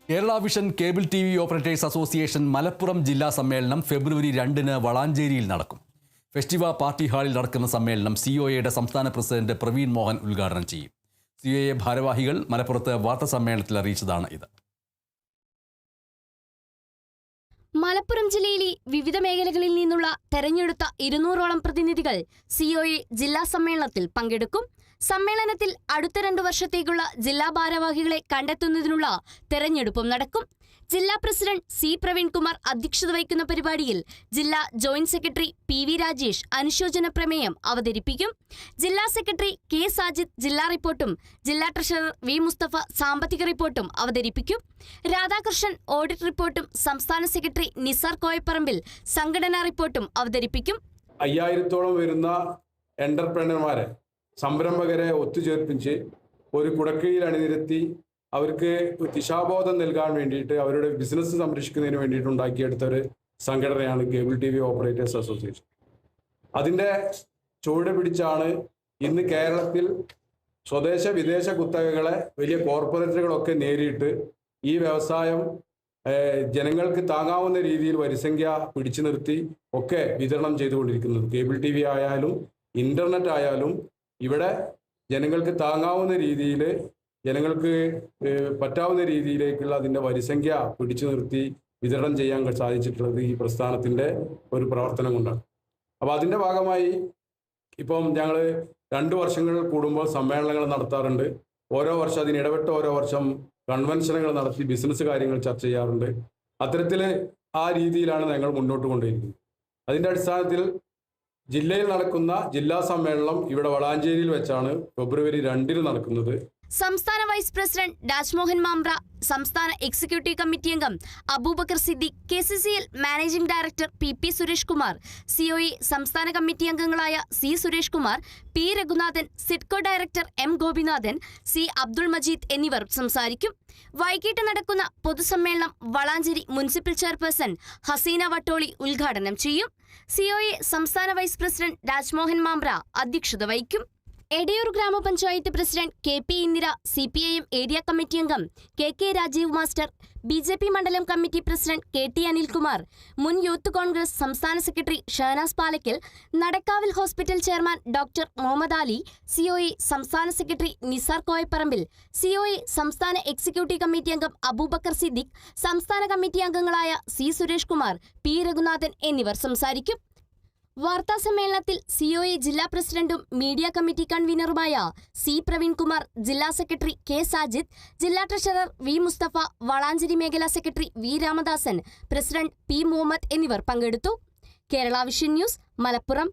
Kerala vision cable TV. Operators association Malappuram ജില്ലാ സമ്മേളനം ഫെബ്രുവരി 2-ന് വളാഞ്ചേരിയിൽ നടക്കും. ഫെസ്റ്റിവ പാർട്ടി ഹാളിൽ നടക്കുന്ന സമ്മേളനം COAയുടെ സംസ്ഥാന പ്രസിഡന്റ് പ്രവീൺ മോഹൻ ഉദ്ഘാടനം ചെയ്യും. COA ഭാരവാഹികൾ മലപ്പുറത്ത് വാർത്താസമ്മേളനത്തിൽ അറിയിച്ചതാണ് ഇത്. മലപ്പുറം ജില്ലയിലെ വിവിധ മേഖലകളിൽ നിന്നുള്ള തെരഞ്ഞെടുത്ത 200ഓളം പ്രതിനിധികൾ COA ജില്ലാ സമ്മേളനത്തിൽ പങ്കെടുക്കും. സമ്മേളനത്തിൽ അടുത്ത 2 വർഷത്തേക്കുള്ള ജില്ലാ ഭാരവാഹികളെ കണ്ടെത്തുന്നതിനുള്ള തെരഞ്ഞെടുപ്പും നടക്കും. ജില്ലാ പ്രസിഡന്റ് C. പ്രവീൺകുമാർ അധ്യക്ഷത വഹിക്കുന്ന പരിപാടിയിൽ ജില്ലാ ജോയിന്റ് സെക്രട്ടറി PV രാജേഷ് അനുശോചന പ്രമേയം അവതരിപ്പിക്കും. ജില്ലാ സെക്രട്ടറി K. സാജിദ് ജില്ലാ റിപ്പോർട്ടും ജില്ലാ ട്രഷറർ V. മുസ്തഫ സാമ്പത്തിക റിപ്പോർട്ടും അവതരിപ്പിക്കും. രാധാകൃഷ്ണൻ ഓഡിറ്റ് റിപ്പോർട്ടും സംസ്ഥാന സെക്രട്ടറി നിസാർ കോയപ്പറമ്പിൽ സംഘടനാ റിപ്പോർട്ടും അവതരിപ്പിക്കും. 5000-ഓളം വരുന്ന എന്റർപ്രനർമാരെ, സംരംഭകരെ ഒത്തുചേർപ്പിച്ച് ഒരു കുടക്കീഴിൽ അണിനിരത്തി അവർക്ക് ദിശാബോധം നൽകാൻ വേണ്ടിയിട്ട്, അവരുടെ ബിസിനസ് സംരക്ഷിക്കുന്നതിന് വേണ്ടിയിട്ട് ഉണ്ടാക്കിയെടുത്ത ഒരു സംഘടനയാണ് കേബിൾ ടി.വി. Operators association. അതിൻ്റെ ചുവട് പിടിച്ചാണ് ഇന്ന് കേരളത്തിൽ സ്വദേശ വിദേശ കുത്തകകളെ വലിയ കോർപ്പറേറ്റുകളൊക്കെ നേരിട്ട് ഈ വ്യവസായം ജനങ്ങൾക്ക് താങ്ങാവുന്ന രീതിയിൽ വരിസംഖ്യ പിടിച്ചു നിർത്തി ഒക്കെ വിതരണം ചെയ്തുകൊണ്ടിരിക്കുന്നത്. Cable TV. ആയാലും ഇന്റർനെറ്റ് ആയാലും ഇവിടെ ജനങ്ങൾക്ക് താങ്ങാവുന്ന രീതിയിൽ, ജനങ്ങൾക്ക് പറ്റാവുന്ന രീതിയിലേക്കുള്ള അതിൻ്റെ വരിസംഖ്യ പിടിച്ചു നിർത്തി വിതരണം ചെയ്യാൻ സാധിച്ചിട്ടുള്ളത് ഈ പ്രസ്ഥാനത്തിൻ്റെ ഒരു പ്രവർത്തനം കൊണ്ടാണ്. അപ്പോൾ അതിൻ്റെ ഭാഗമായി ഇപ്പം ഞങ്ങൾ 2 വർഷങ്ങൾ കൂടുമ്പോൾ സമ്മേളനങ്ങൾ നടത്താറുണ്ട്. ഓരോ വർഷം അതിനിടപെട്ട് ഓരോ വർഷം കൺവെൻഷനുകൾ നടത്തി ബിസിനസ് കാര്യങ്ങൾ ചർച്ച ചെയ്യാറുണ്ട്. അത്തരത്തിൽ ആ രീതിയിലാണ് ഞങ്ങൾ മുന്നോട്ട് കൊണ്ടുപോയിരിക്കുന്നത്. അതിൻ്റെ അടിസ്ഥാനത്തിൽ ജില്ലയിൽ നടക്കുന്ന ജില്ലാ സമ്മേളനം ഇവിടെ വളാഞ്ചേരിയിൽ വെച്ചാണ് ഫെബ്രുവരി 2-ന് നടക്കുന്നത്. സംസ്ഥാന വൈസ് പ്രസിഡന്റ് രാജ്മോഹൻ മാമ്പ്ര, സംസ്ഥാന എക്സിക്യൂട്ടീവ് കമ്മിറ്റി അംഗം Abubakar Siddique, KCCL managing director PP Suresh Kumar, COA സംസ്ഥാന കമ്മിറ്റി അംഗങ്ങളായ C. Suresh Kumar, P. Raghunathan, SIDCO director M. Gopinathan, C. Abdul Majeed എന്നിവർ സംസാരിക്കും. വൈകിട്ട് നടക്കുന്ന പൊതുസമ്മേളനം വളാഞ്ചേരി മുനിസിപ്പൽ ചെയർപേഴ്സൺ ഹസീന വട്ടോളി ഉദ്ഘാടനം ചെയ്യും. COA സംസ്ഥാന വൈസ് പ്രസിഡന്റ് രാജ്മോഹൻ മാമ്പ്ര അധ്യക്ഷത വഹിക്കും. Edayur grama panchayat president KP Indira, CPIM area committee അംഗം KK രാജീവ് മാസ്റ്റർ, BJP മണ്ഡലം കമ്മിറ്റി പ്രസിഡന്റ് KT അനിൽകുമാർ, മുൻ യൂത്ത് കോൺഗ്രസ് സംസ്ഥാന സെക്രട്ടറി ഷഹനാസ് പാലക്കൽ, നടക്കാവിൽ hospital chairman doctor Muhammad Ali, COA സംസ്ഥാന സെക്രട്ടറി നിസാർ കോയപ്പറമ്പിൽ, COA സംസ്ഥാന എക്സിക്യൂട്ടീവ് കമ്മിറ്റി അംഗം അബൂബക്കർ സിദ്ദീഖ്, സംസ്ഥാന കമ്മിറ്റി അംഗങ്ങളായ C. സുരേഷ് കുമാർ, P. രഘുനാഥൻ എന്നിവർ സംസാരിക്കും. വാർത്താസമ്മേളനത്തിൽ COA ജില്ലാ പ്രസിഡന്റും മീഡിയ കമ്മിറ്റി കൺവീനറുമായ C. പ്രവീൺകുമാർ, ജില്ലാ സെക്രട്ടറി K. സാജിദ്, ജില്ലാ ട്രഷറർ V. മുസ്തഫ, വളാഞ്ചേരി മേഖലാ secretary V. Ramadasan, president P. Muhammad എന്നിവർ പങ്കെടുത്തു. Kerala vision news, Malappuram.